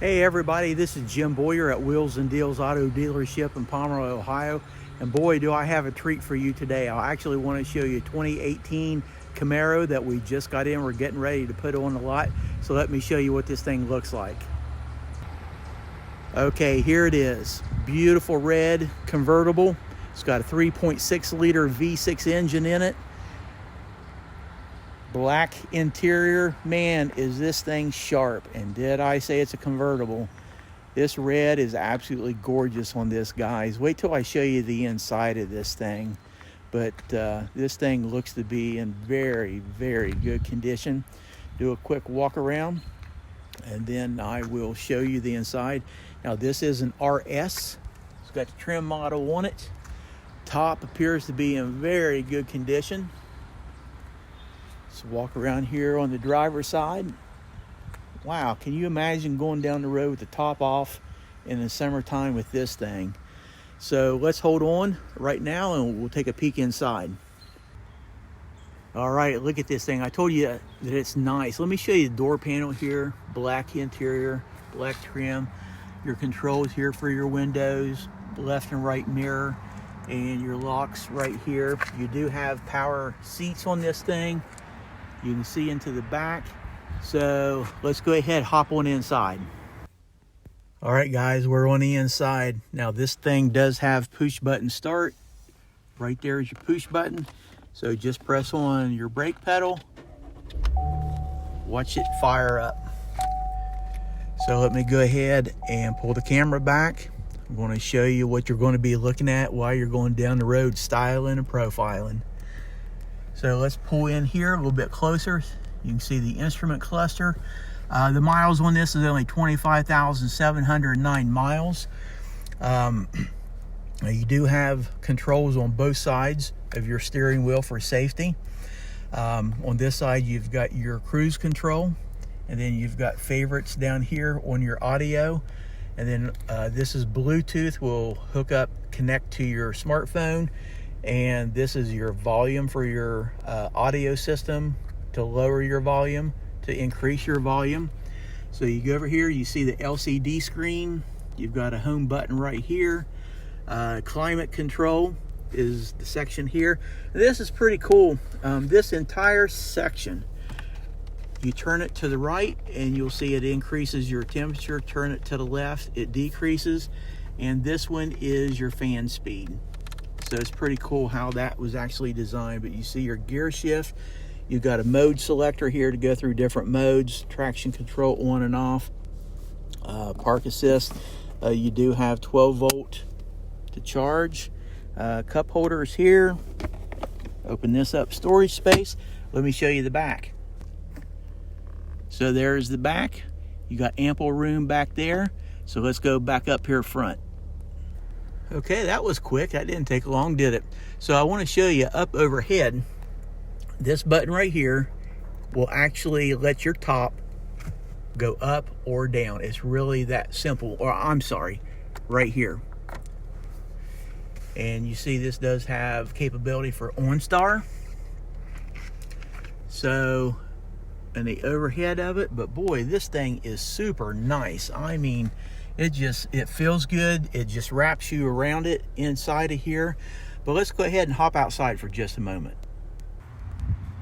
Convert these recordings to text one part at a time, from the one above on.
Hey everybody, this is Jim Boyer at Wheels and Deals Auto Dealership in Pomeroy, Ohio. And boy, do I have a treat for you today. I actually want to show you a 2018 Camaro that we just got in. We're getting ready to put on the lot. So let me show you what this thing looks like. Okay, here it is. Beautiful red convertible. It's got a 3.6 liter V6 engine in it. Black interior. Man, is this thing sharp. And did I say it's a convertible? This red is absolutely gorgeous on this, guys. Wait till I show you the inside of this thing. But this thing looks to be in very, very good condition. Do a quick walk around and then I will show you the inside. Now this is an RS. It's got the trim model on it. Top appears to be in very good condition. Let's walk around here on the driver's side. Wow, can you imagine going down the road with the top off in the summertime with this thing? So let's hold on right now and we'll take a peek inside. All right, look at this thing. I told you that it's nice. Let me show you the door panel here. Black interior, black trim. Your controls here for your windows, left and right mirror, and your locks right here. You do have power seats on this thing. You can see into the back. So let's go ahead, hop on inside. All right, guys, we're on the inside. Now this thing does have push button start. Right there is your push button. So just press on your brake pedal. Watch it fire up. So let me go ahead and pull the camera back. I'm going to show you what you're going to be looking at while you're going down the road styling and profiling. So let's pull in here a little bit closer. You can see the instrument cluster. The miles on this is only 25,709 miles. You do have controls on both sides of your steering wheel for safety. On this side, you've got your cruise control, and then you've got favorites down here on your audio. And then this is Bluetooth, will hook up, connect to your smartphone. And this is your volume for your audio system, to lower your volume, to increase your volume. So you go over here, you see the LCD screen. You've got a home button right here. Climate control is the section here. This is pretty cool. This entire section, you turn it to the right and you'll see it increases your temperature. Turn it to the left, it decreases. And this one is your fan speed. So it's pretty cool how that was actually designed. But you see your gear shift. You've got a mode selector here to go through different modes. Traction control on and off. Park assist. You do have 12 volt to charge. Cup holders here. Open this up, storage space. Let me show you the back. So there's the back. You got ample room back there. So let's go back up here front. Okay, that was quick. That didn't take long, did it? So I want to show you up overhead. This button right here will actually let your top go up or down. It's really that simple. Or I'm sorry, right here. And you see this does have capability for OnStar. So, and the overhead of it, but boy, this thing is super nice. I mean, it feels good. It just wraps you around it inside of here. But let's go ahead and hop outside for just a moment.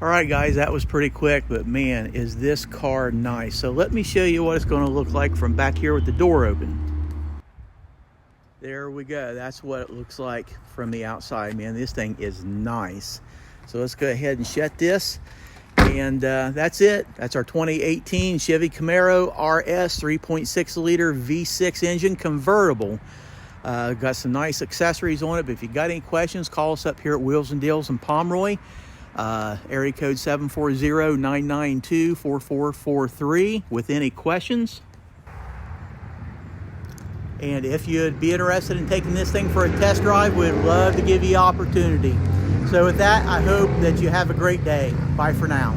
All right, guys, that was pretty quick, but man, is this car nice. So let me show you what it's going to look like from back here with the door open. There we go. That's what it looks like from the outside, man. This thing is nice. So let's go ahead and shut this. And that's it. That's our 2018 Chevy Camaro RS 3.6 liter V6 engine convertible. Got some nice accessories on it, but if you got any questions, call us up here at Wheels and Deals in Pomeroy. Area code 740-992-4443 with any questions. And if you'd be interested in taking this thing for a test drive, we'd love to give you the opportunity. So with that, I hope that you have a great day. Bye for now.